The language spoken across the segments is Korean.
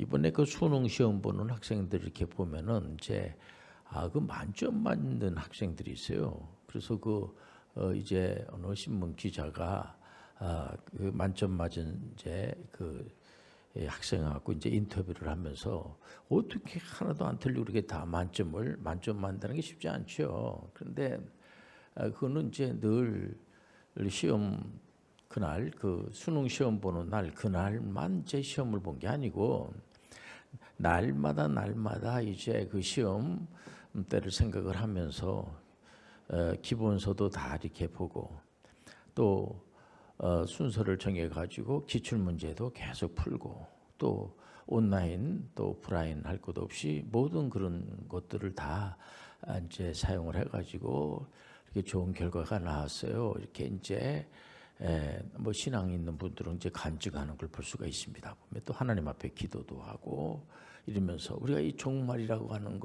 이번에 그 수능 시험 보는 학생들 이렇게 보면은 그 만점 맞는 학생들이 있어요. 그래서 이제 어느 신문 기자가 그 만점 맞은 학생하고 이제 인터뷰를 하면서 어떻게 하나도 안 틀리고 이렇게 다 만점 만드는 게 쉽지 않죠. 그런데 그거는 이제 늘 시험 그날 그 수능 시험 보는 날 그날만 제 시험을 본 게 아니고 날마다 이제 그 시험 때를 생각을 하면서 기본서도 다 이렇게 보고 또 순서를 정해 가지고 기출 문제도 계속 풀고 또 온라인 또 오프라인 할 것 없이 모든 그런 것들을 다 이제 사용을 해 가지고 이렇게 좋은 결과가 나왔어요. 이렇게 이제 뭐 신앙이 있는 분들은 이제 간증하는 걸 볼 수가 있습니다. 보면 또 하나님 앞에 기도도 하고 이러면서 우리가 이 종말이라고 하는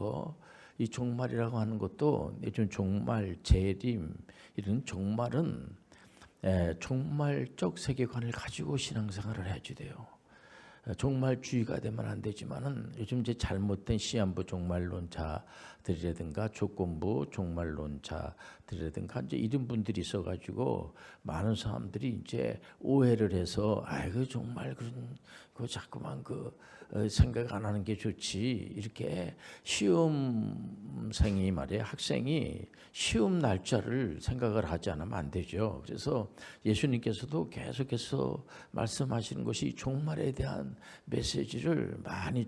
이 종말이라고 하는 것도 요즘 종말, 재림 이런 종말은 종말적 세계관을 가지고 신앙생활을 해야 돼요. 종말주의가 되면 안 되지만은 요즘 이제 잘못된 시한부 종말론자들이라든가 조건부 종말론자들이라든가 이제 이런 분들이 있어가지고 많은 사람들이 이제 오해를 해서 그 정말 그 자꾸만 생각 안 하는 게 좋지 이렇게 시험생이 말이에요 학생이 시험 날짜를 생각을 하지 않으면 안 되죠. 그래서 예수님께서도 계속해서 말씀하시는 것이 종말에 대한 메시지를 많이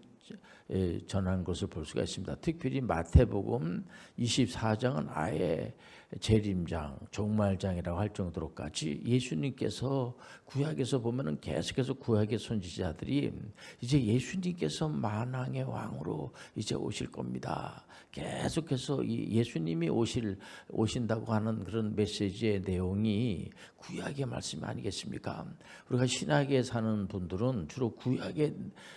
전하는 것을 볼 수가 있습니다. 특별히 마태복음 24장은 아예 재림장, 종말장이라고 할 정도로까지 예수님께서 구약에서 보면은 계속해서 구약의 선지자들이 이제 예수님께서 만왕의 왕으로 이제 오실 겁니다. 계속해서 예수님이 오신다고 하는 그런 메시지의 내용이 구약의 말씀이 아니겠습니까? 우리가 신약에 사는 분들은 주로 구약에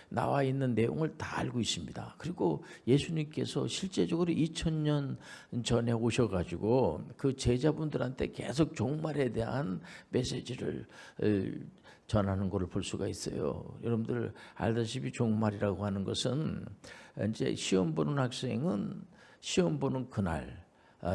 나와 있는 내용을 다 알고 있습니다. 그리고 예수님께서 실제적으로 2000년 전에 오셔가지고 그 제자분들한테 계속 종말에 대한 메시지를 전하는 것을 볼 수가 있어요. 여러분들 알다시피 종말이라고 하는 것은 이제 시험 보는 학생은 시험 보는 그날이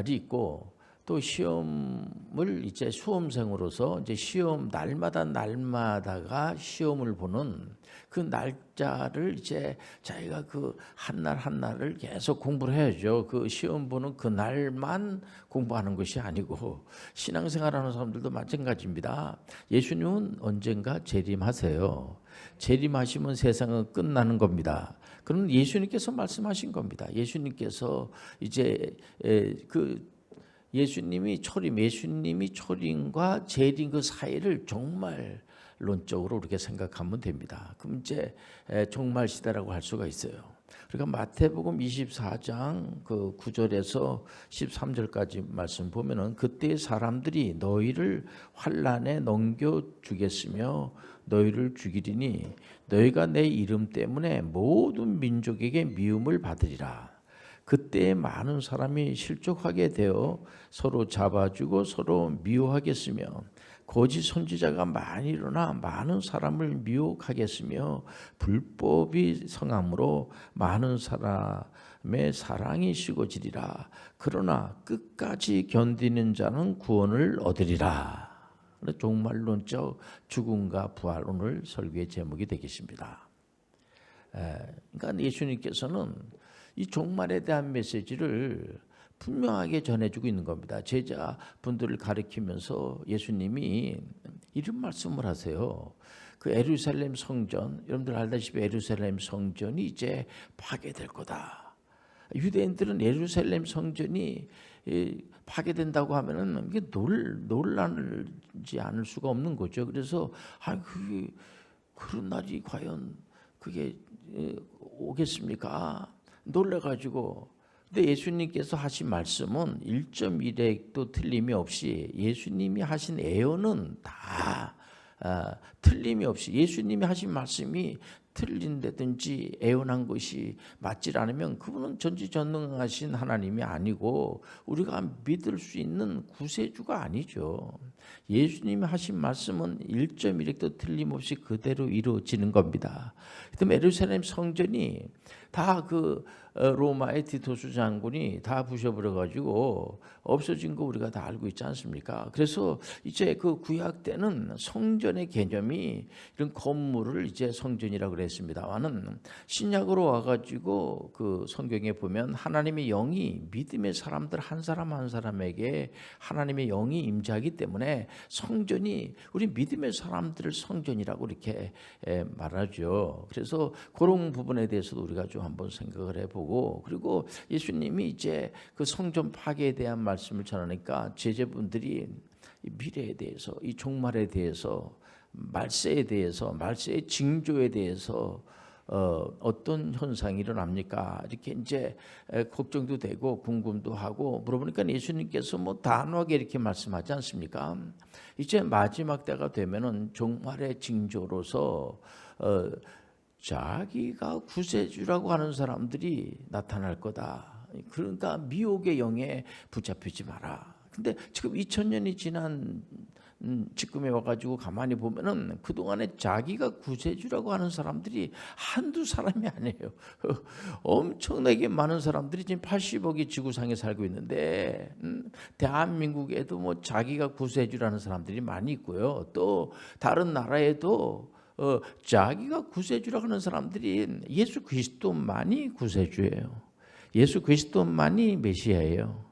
있고 또 시험을 이제 수험생으로서 이제 시험 날마다가 시험을 보는 그 날짜를 이제 자기가 그 한 날 한 날을 계속 공부를 해야죠. 그 시험 보는 그 날만 공부하는 것이 아니고 신앙생활하는 사람들도 마찬가지입니다. 예수님은 언젠가 재림하세요. 재림하시면 세상은 끝나는 겁니다. 그럼 예수님께서 말씀하신 겁니다. 예수님께서 이제 예수님이 초림과 재림 그 사이를 종말론적으로 이렇게 생각하면 됩니다. 그럼 이제 종말 시대라고 할 수가 있어요. 그러니까 마태복음 24장 그 9절에서 13절까지 말씀 보면은 그때 사람들이 너희를 환난에 넘겨 주겠으며 너희를 죽이리니 너희가 내 이름 때문에 모든 민족에게 미움을 받으리라. 그때 많은 사람이 실족하게 되어 서로 잡아주고 서로 미워하겠으며 거짓 선지자가 많이 일어나 많은 사람을 미혹하겠으며 불법이 성함으로 많은 사람의 사랑이 식어지리라. 그러나 끝까지 견디는 자는 구원을 얻으리라. 종말론적 죽음과 부활 오늘 설교의 제목이 되겠습니다. 그러니까 예수님께서는 이 종말에 대한 메시지를 분명하게 전해주고 있는 겁니다. 제자분들을 가리키면서 예수님이 이런 말씀을 하세요. 그 예루살렘 성전, 여러분들 알다시피 예루살렘 성전이 이제 파괴될 거다. 유대인들은 예루살렘 성전이 파괴된다고 하면은 이게 놀라지 않을 수가 없는 거죠. 그래서 그게 그런 날이 과연 그게 오겠습니까? 놀라가지고. 근데 예수님께서 하신 말씀은 1.1핵도 틀림이 없이 예수님이 하신 예언은 다 틀림이 없이 예수님이 하신 말씀이 틀린다든지 애원한 것이 맞질 않으면 그분은 전지전능하신 하나님이 아니고 우리가 믿을 수 있는 구세주가 아니죠. 예수님이 하신 말씀은 1.1획도 틀림없이 그대로 이루어지는 겁니다. 그다음에 예루살렘 성전이 다 그 로마의 디토스 장군이 다 부셔버려 가지고 없어진 거 우리가 다 알고 있지 않습니까? 그래서 이제 그 구약 때는 성전의 개념이 이런 건물을 이제 성전이라고 그랬습니다만은 신약으로 와가지고 그 성경에 보면 하나님의 영이 믿음의 사람들 한 사람 한 사람에게 하나님의 영이 임재하기 때문에 성전이 우리 믿음의 사람들을 성전이라고 이렇게 말하죠. 그래서 그런 부분에 대해서도 우리가 좀 한번 생각을 해보고, 그리고 예수님이 이제 그 성전 파괴에 대한 말씀을 전하니까 제자분들이 이 미래에 대해서, 이 종말에 대해서, 말세에 대해서, 말세의 징조에 대해서 어떤 현상이 일어납니까? 이렇게 이제 걱정도 되고 궁금도 하고 물어보니까 예수님께서 뭐 단호하게 이렇게 말씀하지 않습니까? 이제 마지막 때가 되면은 종말의 징조로서 자기가 구세주라고 하는 사람들이 나타날 거다. 그러니까 미혹의 영에 붙잡히지 마라. 근데 지금 2000년이 지난 지금에 와가지고 가만히 보면은 그동안에 자기가 구세주라고 하는 사람들이 한두 사람이 아니에요. 엄청나게 많은 사람들이 지금 80억이 지구상에 살고 있는데 대한민국에도 뭐 자기가 구세주라는 사람들이 많이 있고요. 또 다른 나라에도 자기가 구세주라고 하는 사람들이 예수 그리스도만이 구세주예요. 예수 그리스도만이 메시아예요.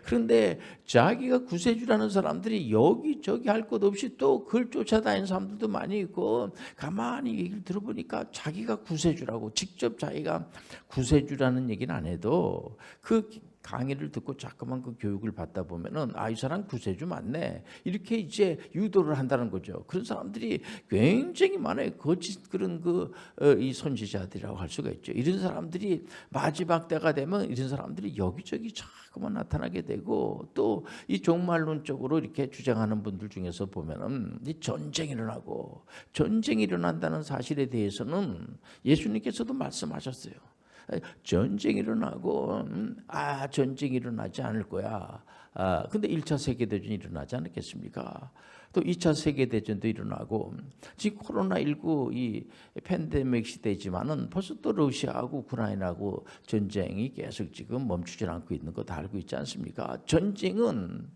그런데 자기가 구세주라는 사람들이 여기저기 할 것 없이 또 그걸 쫓아다니는 사람들도 많이 있고, 가만히 얘기를 들어보니까 자기가 구세주라고, 직접 자기가 구세주라는 얘기는 안 해도 그 강의를 듣고 자꾸만 그 교육을 받다 보면은 이 사람 구세주 맞네, 이렇게 이제 유도를 한다는 거죠. 그런 사람들이 굉장히 많아요. 거짓 그런 이 선지자들이라고 할 수가 있죠. 이런 사람들이 마지막 때가 되면 이런 사람들이 여기저기 자꾸만 나타나게 되고, 또 이 종말론적으로 이렇게 주장하는 분들 중에서 보면은 이 전쟁이 일어나고, 전쟁이 일어난다는 사실에 대해서는 예수님께서도 말씀하셨어요. 전쟁이 일어나고 전쟁이 일어나지 않을 거야. 근데 1차 세계대전이 일어나지 않았겠습니까? 또 2차 세계대전도 일어나고, 지금 코로나19 이 팬데믹 시대지만은 벌써 또 러시아하고 우크라이나하고 전쟁이 계속 지금 멈추지 않고 있는 거 다 알고 있지 않습니까? 전쟁은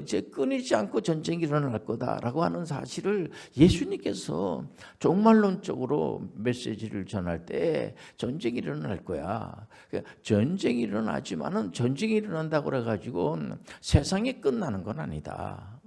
이제 끊이지 않고 전쟁이 일어날 거다라고 하는 사실을 예수님께서 종말론적으로 메시지를 전할 때 전쟁이 일어날 거야. 전쟁이 일어나지만은 전쟁이 일어난다고 그래가지고 세상이 끝나는 건 아니다.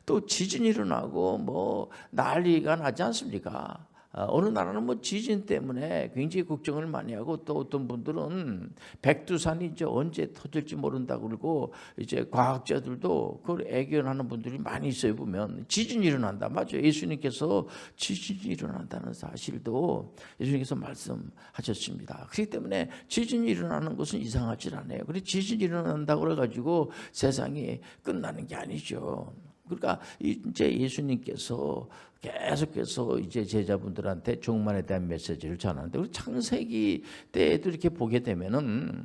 또 지진이 일어나고 뭐 난리가 나지 않습니까? 어느 나라는 뭐 지진 때문에 굉장히 걱정을 많이 하고, 또 어떤 분들은 백두산이 이제 언제 터질지 모른다고 그러고, 이제 과학자들도 그걸 애견하는 분들이 많이 있어요. 보면 지진이 일어난다. 맞아요. 예수님께서 지진이 일어난다는 사실도 예수님께서 말씀하셨습니다. 그렇기 때문에 지진이 일어나는 것은 이상하지 않아요. 그리고 지진이 일어난다고 그래가지고 세상이 끝나는 게 아니죠. 그러니까 이제 예수님께서 계속해서 이제 제자분들한테 종말에 대한 메시지를 전하는데, 우리 창세기 때에도 이렇게 보게 되면은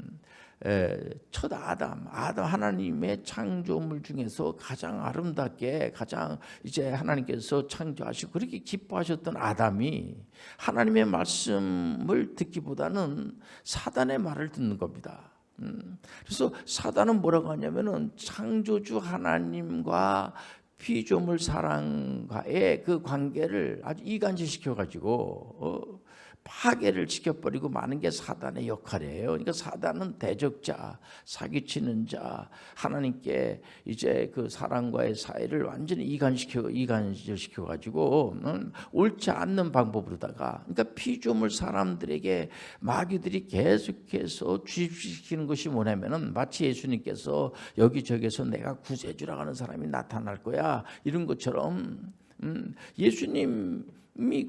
첫 아담 하나님의 창조물 중에서 가장 아름답게, 가장 이제 하나님께서 창조하시고 그렇게 기뻐하셨던 아담이 하나님의 말씀을 듣기보다는 사단의 말을 듣는 겁니다. 그래서 사단은 뭐라고 하냐면은 창조주 하나님과 피조물 사랑과의 그 관계를 아주 이간질시켜 가지고 파괴를 시켜버리고 마는 게 사단의 역할이에요. 그러니까 사단은 대적자, 사기치는 자, 하나님께 이제 그 사랑과의 사이를 완전히 이간질시켜 가지고 옳지 않는 방법으로다가, 그러니까 피조물 사람들에게 마귀들이 계속해서 주입시키는 것이 뭐냐면은, 마치 예수님께서 여기저기서 내가 구세주라고 하는 사람이 나타날 거야 이런 것처럼 예수님이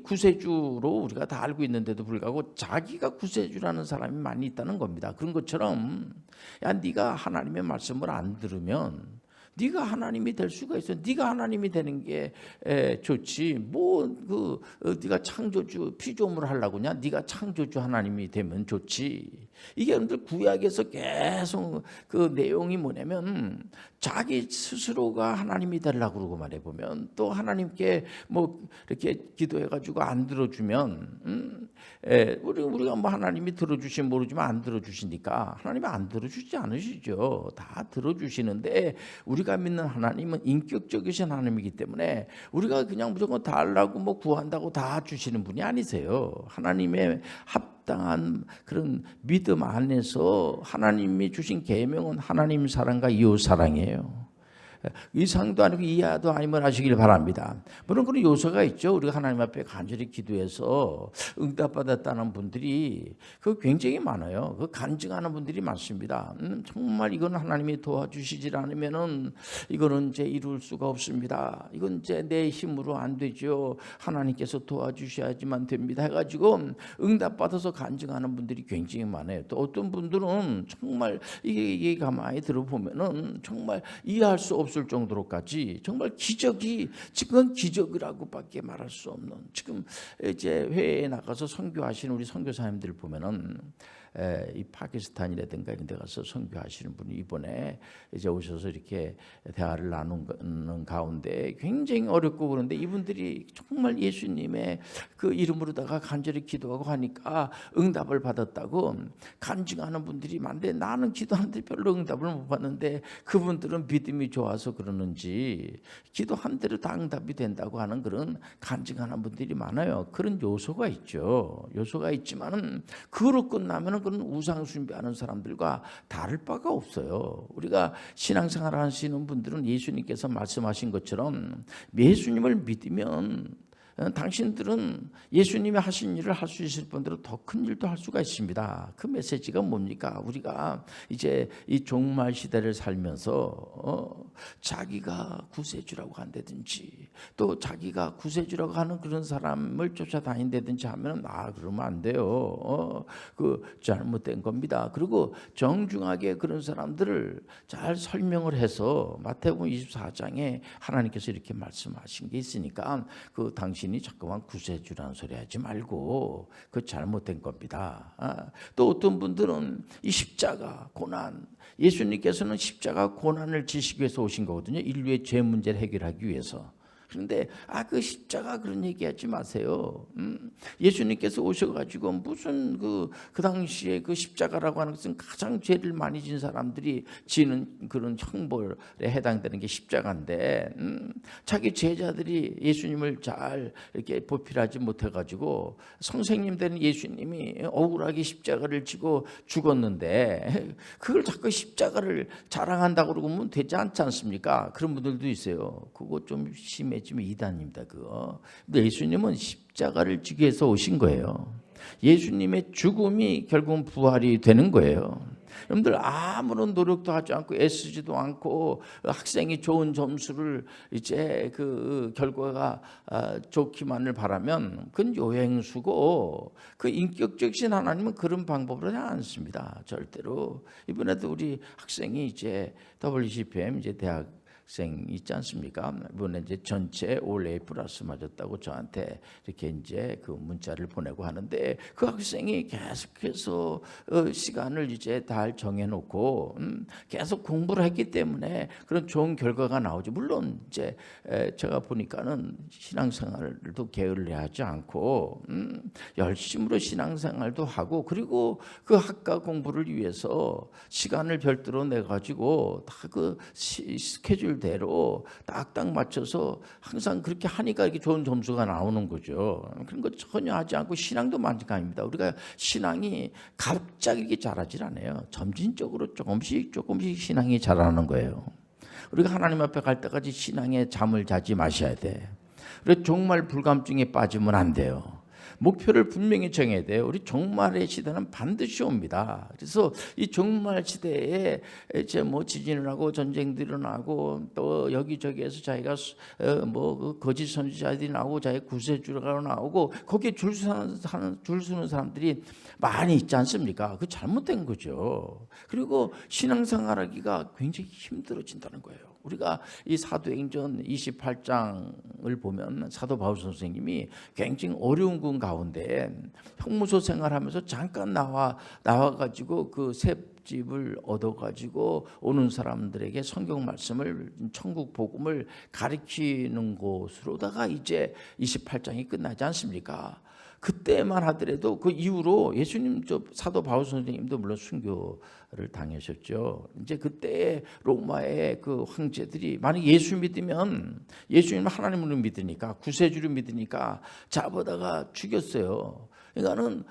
구세주로 우리가 다 알고 있는데도 불구하고 자기가 구세주라는 사람이 많이 있다는 겁니다. 그런 것처럼 네가 하나님의 말씀을 안 들으면 네가 하나님이 될 수가 있어. 네가 하나님이 되는 게 좋지. 네가 창조주 피조물 하려고냐? 네가 창조주 하나님이 되면 좋지. 이게 여러분들 구약에서 계속 그 내용이 뭐냐면 자기 스스로가 하나님이 되려고 그러고 말해 보면 또 하나님께 뭐 이렇게 기도해가지고 안 들어주면 우리가 뭐 하나님이 들어주시면 모르지만 안 들어주시니까 하나님이 안 들어주지 않으시죠. 다 들어주시는데 우리가 믿는 하나님은 인격적이신 하나님이기 때문에 우리가 그냥 무조건 달라고 뭐 구한다고 다 주시는 분이 아니세요. 하나님의 합당한 그런 믿음 안에서 하나님이 주신 계명은 하나님 사랑과 이웃 사랑이에요. 이상도 아니고 이하도 아니면 하시길 바랍니다. 물론 그런 요소가 있죠. 우리가 하나님 앞에 간절히 기도해서 응답받았다는 분들이 굉장히 많아요. 간증하는 분들이 많습니다. 정말 이건 하나님이 도와주시질 않으면은 이거는 이제 이룰 수가 없습니다. 이건 이제 내 힘으로 안 되죠. 하나님께서 도와주셔야지만 됩니다. 해가지고 응답받아서 간증하는 분들이 굉장히 많아요. 또 어떤 분들은 정말 이게 가만히 들어보면은 정말 이해할 수 없을 정도로까지 정말 기적이 지금 기적이라고밖에 말할 수 없는 지금 이제 회의에 나가서 선교하시는 우리 선교사님들 보면은 이 파키스탄이라든가 이런 데 가서 선교하시는 분이 이번에 이제 오셔서 이렇게 대화를 나누는 가운데 굉장히 어렵고 그런데 이분들이 정말 예수님의 그 이름으로다가 간절히 기도하고 하니까 응답을 받았다고 간증하는 분들이 많은데 나는 기도하는데 별로 응답을 못 받는데 그분들은 믿음이 좋아서 그러는지 기도한 대로 다 응답이 된다고 하는 그런 간증하는 분들이 많아요. 그런 요소가 있죠. 요소가 있지만은 그로 끝나면은 그런 우상 숭배하는 사람들과 다를 바가 없어요. 우리가 신앙생활 하시는 분들은 예수님께서 말씀하신 것처럼 예수님을 믿으면 당신들은 예수님이 하신 일을 할 수 있을 뿐더러 더 큰 일도 할 수가 있습니다. 그 메시지가 뭡니까? 우리가 이제 이 종말 시대를 살면서 자기가 구세주라고 한다든지 또 자기가 구세주라고 하는 그런 사람을 쫓아다닌다든지 하면 그러면 안 돼요. 그 잘못된 겁니다. 그리고 정중하게 그런 사람들을 잘 설명을 해서 마태복음 24장에 하나님께서 이렇게 말씀하신 게 있으니까 그 당신이 자꾸만 구세주라는 소리 하지 말고 그 잘못된 겁니다. 또 어떤 분들은 이 십자가 고난 예수님께서는 십자가 고난을 지시기 위해서 오신 거거든요. 인류의 죄 문제를 해결하기 위해서. 그런데 그 십자가 그런 얘기하지 마세요. 예수님께서 오셔가지고 무슨 그 당시에 그 십자가라고 하는 것은 가장 죄를 많이 진 사람들이 지는 그런 형벌에 해당되는 게 십자가인데 자기 제자들이 예수님을 잘 이렇게 보필하지 못해가지고 선생님 되는 예수님이 억울하게 십자가를 지고 죽었는데 그걸 자꾸 십자가를 자랑한다고 그러면 되지 않지 않습니까? 그런 분들도 있어요. 그거 좀 심해. 지금 이단입니다. 그거. 근데 예수님은 십자가를 지기 위해서 오신 거예요. 예수님의 죽음이 결국은 부활이 되는 거예요. 여러분들 아무런 노력도 하지 않고 애쓰지도 않고 학생이 좋은 점수를 이제 그 결과가 좋기만을 바라면 그건 요행수고 그 인격적이신 하나님은 그런 방법으로 하지 않습니다. 절대로. 이번에도 우리 학생이 이제 WCPM 이제 대학 생 있지 않습니까? 이번에 이제 전체 올 A 플러스 맞았다고 저한테 이렇게 이제 그 문자를 보내고 하는데 그 학생이 계속해서 시간을 이제 다 정해놓고 계속 공부를 했기 때문에 그런 좋은 결과가 나오죠. 물론 이제 제가 보니까는 신앙생활도 게을리하지 않고 열심으로 신앙생활도 하고 그리고 그 학과 공부를 위해서 시간을 별도로 내 가지고 다 그 스케줄 대로 딱딱 맞춰서 항상 그렇게 하니까 이렇게 좋은 점수가 나오는 거죠. 그런 거 전혀 하지 않고 신앙도 마찬가지입니다. 우리가 신앙이 갑자기 이렇게 자라질 않아요. 점진적으로 조금씩 신앙이 자라는 거예요. 우리가 하나님 앞에 갈 때까지 신앙에 잠을 자지 마셔야 돼. 그래서 종말 불감증에 빠지면 안 돼요. 목표를 분명히 정해야 돼요. 우리 종말의 시대는 반드시 옵니다. 그래서 이 종말 시대에 이제 뭐 지진을 하고 전쟁들이 일어나고 또 여기저기에서 자기가 뭐 거짓 선지자들이 나오고 자기 구세주가 나오고 거기에 줄 서는 사람들이 많이 있지 않습니까? 그 잘못된 거죠. 그리고 신앙생활하기가 굉장히 힘들어진다는 거예요. 우리가 이 사도행전 28장을 보면 사도 바울 선생님이 굉장히 어려운 군 가운데 형무소 생활하면서 잠깐 나와가지고 그 셋집을 얻어가지고 오는 사람들에게 성경 말씀을, 천국 복음을 가르치는 곳으로다가 이제 28장이 끝나지 않습니까? 그때만 하더라도 그 이후로 예수님, 사도 바울 선생님도 물론 순교를 당하셨죠. 이제 그때 로마의 그 황제들이 만약 예수 믿으면, 예수님 하나님을 믿으니까, 구세주를 믿으니까 잡아다가 죽였어요. 그러니까는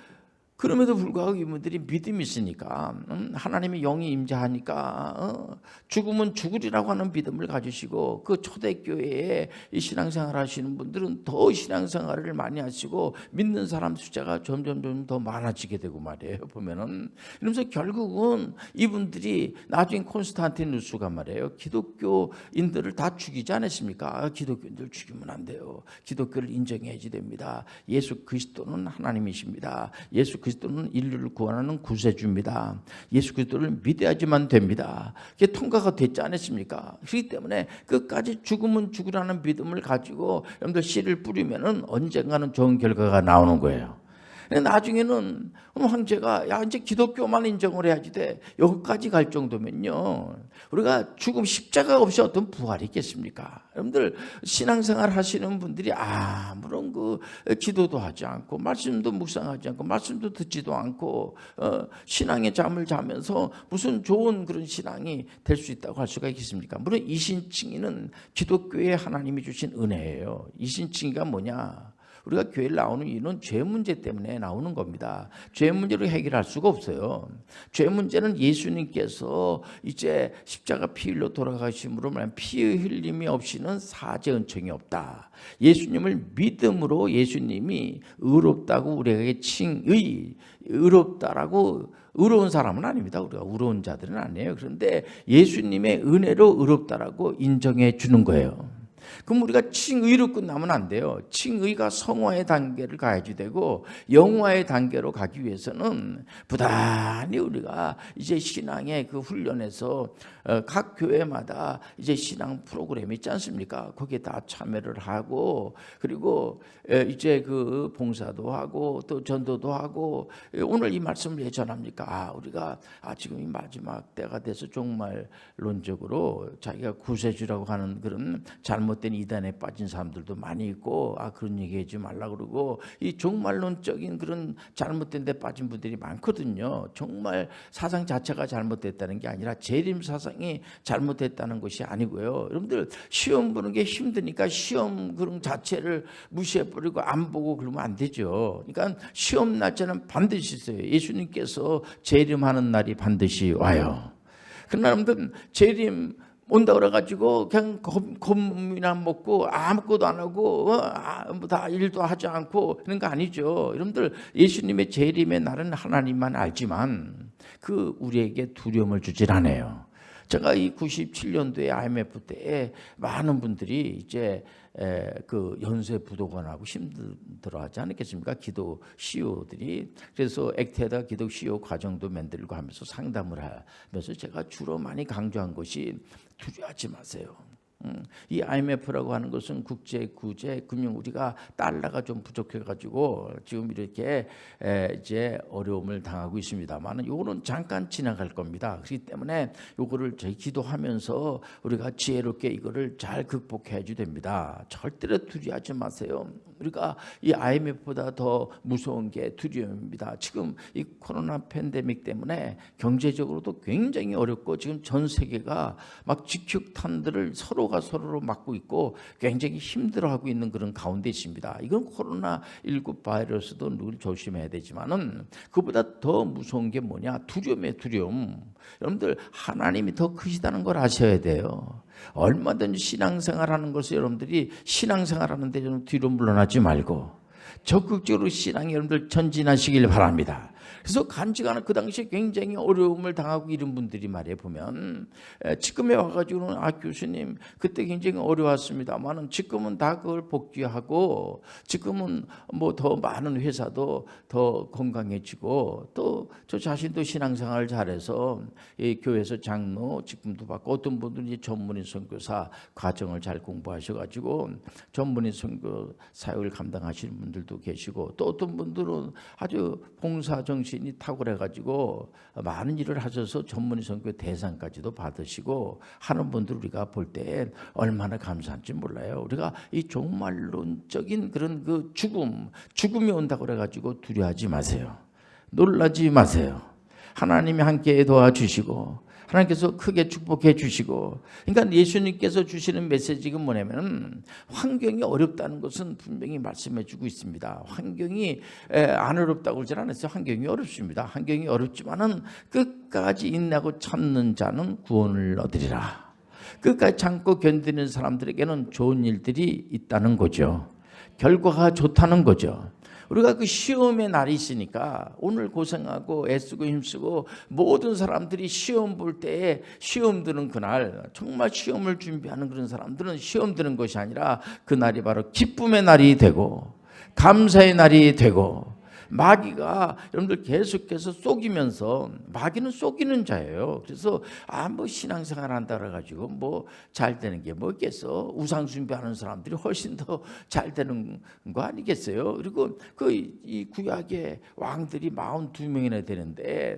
그럼에도 불구하고 이분들이 믿음이 있으니까, 하나님의 영이 임재하니까 죽으면 죽으리라고 하는 믿음을 가지시고, 그 초대교회에 이 신앙생활 하시는 분들은 더 신앙생활을 많이 하시고 믿는 사람 숫자가 점점 더 많아지게 되고 말이에요. 보면은 이러면서 결국은 이분들이 나중에 콘스탄티누스가 말이에요, 기독교인들을 다 죽이지 않았습니까? 기독교인들 죽이면 안 돼요. 기독교를 인정해야지 됩니다. 예수 그리스도는 하나님이십니다. 예수 그리스도는 인류를 구원하는 구세주입니다. 예수 그리스도를 믿어야지만 됩니다. 그게 통과가 됐지 않았습니까? 그렇기 때문에 끝까지 죽으면 죽으라는 믿음을 가지고 여러분들 씨를 뿌리면은 언젠가는 좋은 결과가 나오는 거예요. 나중에는 황제가 야 이제 기독교만 인정을 해야지 돼, 여기까지 갈 정도면요, 우리가 죽음 십자가 없이 어떤 부활이 있겠습니까? 여러분들 신앙생활 하시는 분들이 아무런 그 기도도 하지 않고 말씀도 묵상하지 않고 말씀도 듣지도 않고 신앙의 잠을 자면서 무슨 좋은 그런 신앙이 될 수 있다고 할 수가 있겠습니까? 물론 이신칭의는 기독교의 하나님이 주신 은혜예요. 이신칭의가 뭐냐? 우리가 교회를 나오는 이유는 죄 문제 때문에 나오는 겁니다. 죄 문제로 해결할 수가 없어요. 죄 문제는 예수님께서 이제 십자가 피 흘려 돌아가심으로 말하면 피 흘림이 없이는 사죄 은총이 없다. 예수님을 믿음으로 예수님이 의롭다고 우리에게 칭의, 의롭다라고, 의로운 사람은 아닙니다. 우리가 의로운 자들은 아니에요. 그런데 예수님의 은혜로 의롭다라고 인정해 주는 거예요. 그럼 우리가 칭의로 끝나면 안 돼요. 칭의가 성화의 단계를 가야지 되고, 영화의 단계로 가기 위해서는 부단히 우리가 이제 신앙의 그 훈련에서 각 교회마다 이제 신앙 프로그램이 있지 않습니까? 거기에 다 참여를 하고, 그리고 이제 그 봉사도 하고 또 전도도 하고. 오늘 이 말씀을 왜 전합니까? 우리가 지금 이 마지막 때가 돼서 종말론적으로 자기가 구세주라고 하는 그런 잘못된 이단에 빠진 사람들도 많이 있고, 그런 얘기하지 말라 그러고, 이 종말론적인 그런 잘못된 데 빠진 분들이 많거든요. 정말 사상 자체가 잘못됐다는 게 아니라 재림 사상이 잘못됐다는 것이 아니고요. 여러분들 시험 보는 게 힘드니까 시험 그런 자체를 무시해버리고 안 보고 그러면 안 되죠. 그러니까 시험 날짜는 반드시 있어요. 예수님께서 재림하는 날이 반드시 와요. 그러나 여러분들 재림 온다 그래가지고 그냥 겁이나 먹고 아무것도 안 하고 다 일도 하지 않고 그런 거 아니죠. 여러분들 예수님의 재림의 날은 하나님만 알지만 그 우리에게 두려움을 주질 않아요. 제가 이 97년도에 IMF 때에 많은 분들이 이제 그 연세 부도건하고 힘들어하지 않았겠습니까? 기도 CEO들이. 그래서 액트에다 기도 CEO 과정도 만들고 하면서 상담을 하면서 제가 주로 많이 강조한 것이 두려워하지 마세요. 이 IMF라고 하는 것은 국제 구제 금융, 우리가 달러가 좀 부족해가지고 지금 이렇게 이제 어려움을 당하고 있습니다만, 요거는 잠깐 지나갈 겁니다. 그렇기 때문에 요거를 저희 기도하면서 우리가 지혜롭게 이거를 잘 극복해야 됩니다. 절대로 두려워하지 마세요. 우리가 이 IMF보다 더 무서운 게 두려움입니다. 지금 이 코로나 팬데믹 때문에 경제적으로도 굉장히 어렵고, 지금 전 세계가 막 직격탄들을 서로를 맞고 있고 굉장히 힘들어하고 있는 그런 가운데 있습니다. 이건 코로나19 바이러스도 늘 조심해야 되지만은 그보다 더 무서운 게 뭐냐? 두려움의 두려움. 여러분들 하나님이 더 크시다는 걸 아셔야 돼요. 얼마든지 신앙생활하는 것을 여러분들이 신앙생활하는데 좀 뒤로 물러나지 말고 적극적으로 신앙 여러분들 전진하시길 바랍니다. 그래서 간증하는 그 당시에 굉장히 어려움을 당하고 이런 분들이 말해 보면 지금에 와가지고는 교수님 그때 굉장히 어려웠습니다만은 지금은 다 그걸 복귀하고 지금은 뭐 더 많은 회사도 더 건강해지고 또 저 자신도 신앙생활 잘해서 이 교회에서 장로 직분도 받고 어떤 분들은 이제 전문인 선교사 과정을 잘 공부하셔가지고 전문인 선교 사역을 감당하시는 분들도 계시고 또 어떤 분들은 아주 봉사 정신이 탁월해가지고 많은 일을 하셔서 전문인 선교 대상까지도 받으시고 하는 분들 우리가 볼 때 얼마나 감사한지 몰라요. 우리가 이 종말론적인 그런 그 죽음이 온다고 그래가지고 두려워하지 마세요. 놀라지 마세요. 하나님이 함께 도와주시고 하나님께서 크게 축복해 주시고, 그러니까 예수님께서 주시는 메시지가 뭐냐면 환경이 어렵다는 것은 분명히 말씀해 주고 있습니다. 환경이 안 어렵다고 그러지 않았어요. 환경이 어렵습니다. 환경이 어렵지만은 끝까지 인내하고 참는 자는 구원을 얻으리라. 끝까지 참고 견디는 사람들에게는 좋은 일들이 있다는 거죠. 결과가 좋다는 거죠. 우리가 그 시험의 날이 있으니까 오늘 고생하고 애쓰고 힘쓰고 모든 사람들이 시험 볼 때에 시험 드는 그날, 정말 시험을 준비하는 그런 사람들은 시험 드는 것이 아니라 그날이 바로 기쁨의 날이 되고 감사의 날이 되고, 마귀가 여러분들 계속해서 속이면서, 마귀는 속이는 자예요. 그래서 뭐 신앙생활 한다 그래가지고 뭐 잘 되는 게 뭐 있겠어. 우상 숭배하는 사람들이 훨씬 더 잘 되는 거 아니겠어요. 그리고 이 구약의 왕들이 42명이나 되는데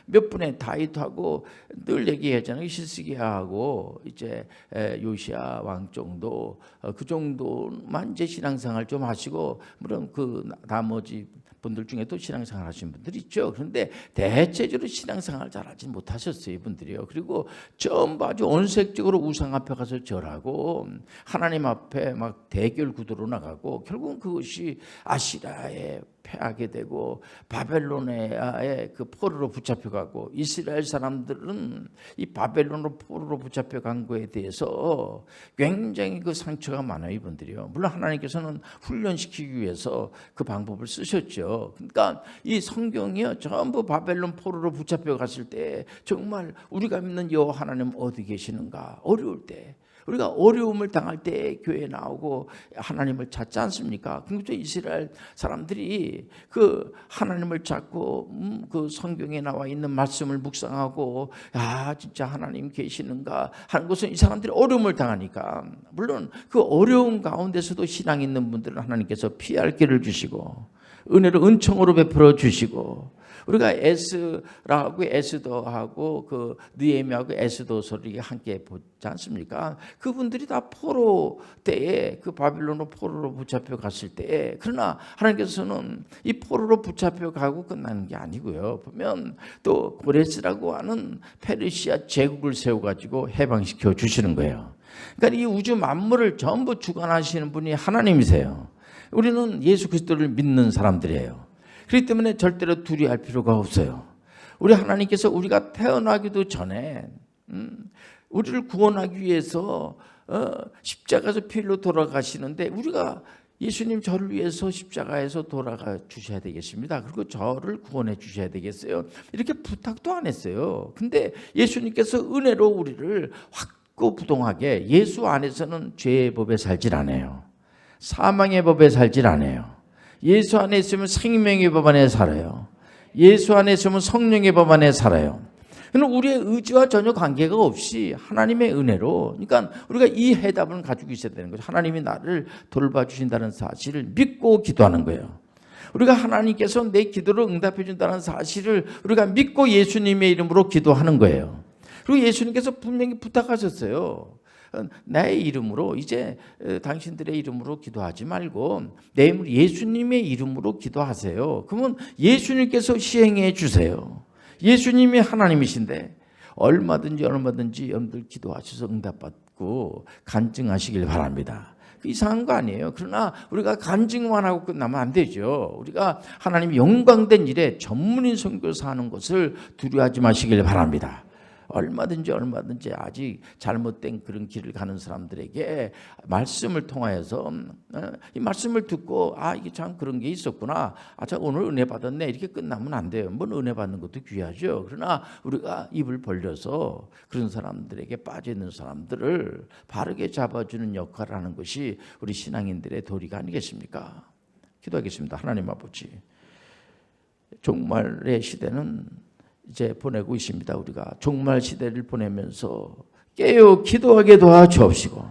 몇 분의 다윗하고 늘 얘기하잖아요. 히스기야하고 이제 요시야 왕 정도, 그 정도만 이제 신앙생활 좀 하시고, 물론 그 나머지 분들 중에도 신앙생활 하신 분들이 있죠. 그런데 대체적으로 신앙생활 잘하지 못하셨어요, 이분들이요. 그리고 전부 아주 온색적으로 우상 앞에 가서 절하고 하나님 앞에 막 대결 구도로 나가고, 결국은 그것이 아시라에 패하게 되고 바벨론의 그 포로로 붙잡혀가고, 이스라엘 사람들은 이 바벨론으로 포로로 붙잡혀간 거에 대해서 굉장히 그 상처가 많아요, 이분들이요. 물론 하나님께서는 훈련시키기 위해서 그 방법을 쓰셨죠. 그러니까 이 성경이요, 전부 바벨론 포로로 붙잡혀갔을 때 정말 우리가 믿는 여호와 하나님 어디 계시는가, 어려울 때, 우리가 어려움을 당할 때 교회에 나오고 하나님을 찾지 않습니까? 그래서 이스라엘 사람들이 그 하나님을 찾고 그 성경에 나와 있는 말씀을 묵상하고 진짜 하나님 계시는가 하는 것은 이 사람들이 어려움을 당하니까, 물론 그 어려움 가운데서도 신앙 있는 분들은 하나님께서 피할 길을 주시고 은혜를 은총으로 베풀어 주시고, 우리가 에스라하고 에스더하고 그 느헤미야하고 에스더서를 함께 보지 않습니까? 그분들이 다 포로 때에 그 바빌론으로 포로로 붙잡혀 갔을 때에, 그러나 하나님께서는 이 포로로 붙잡혀 가고 끝나는 게 아니고요. 보면 또 고레스라고 하는 페르시아 제국을 세워가지고 해방시켜 주시는 거예요. 그러니까 이 우주 만물을 전부 주관하시는 분이 하나님이세요. 우리는 예수 그리스도를 믿는 사람들이에요. 그렇기 때문에 절대로 두려워할 필요가 없어요. 우리 하나님께서 우리가 태어나기도 전에 우리를 구원하기 위해서 십자가에서 피 흘려 돌아가시는데, 우리가 예수님 저를 위해서 십자가에서 돌아가 주셔야 되겠습니다. 그리고 저를 구원해 주셔야 되겠어요. 이렇게 부탁도 안 했어요. 근데 예수님께서 은혜로 우리를 확고부동하게, 예수 안에서는 죄의 법에 살질 않아요. 사망의 법에 살질 않아요. 예수 안에 있으면 생명의 법 안에 살아요. 예수 안에 있으면 성령의 법 안에 살아요. 그럼 우리의 의지와 전혀 관계가 없이 하나님의 은혜로, 그러니까 우리가 이 해답을 가지고 있어야 되는 거죠. 하나님이 나를 돌봐주신다는 사실을 믿고 기도하는 거예요. 우리가 하나님께서 내 기도를 응답해 준다는 사실을 우리가 믿고 예수님의 이름으로 기도하는 거예요. 그리고 예수님께서 분명히 부탁하셨어요. 나의 이름으로, 이제 당신들의 이름으로 기도하지 말고 내 이름으로 예수님의 이름으로 기도하세요. 그러면 예수님께서 시행해 주세요. 예수님이 하나님이신데 얼마든지 여러분들 기도하셔서 응답받고 간증하시길 바랍니다. 이상한 거 아니에요. 그러나 우리가 간증만 하고 끝나면 안 되죠. 우리가 하나님이 영광된 일에 전문인 선교사 하는 것을 두려워하지 마시길 바랍니다. 얼마든지 아직 잘못된 그런 길을 가는 사람들에게 말씀을 통하여서 이 말씀을 듣고 이게 참 그런 게 있었구나. 참 오늘 은혜 받았네. 이렇게 끝나면 안 돼요. 뭐 은혜 받는 것도 귀하죠. 그러나 우리가 입을 벌려서 그런 사람들에게 빠져 있는 사람들을 바르게 잡아주는 역할을 하는 것이 우리 신앙인들의 도리가 아니겠습니까? 기도하겠습니다. 하나님 아버지, 종말의 시대는 이제 보내고 있습니다. 우리가 종말 시대를 보내면서 깨어 기도하게 도와주옵시고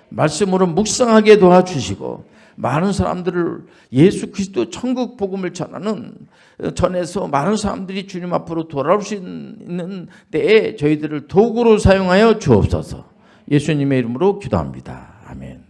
말씀으로 묵상하게 도와주시고 많은 사람들을 예수 그리스도 천국 복음을 전해서 많은 사람들이 주님 앞으로 돌아올 수 있는 때에 저희들을 도구로 사용하여 주옵소서. 예수님의 이름으로 기도합니다. 아멘.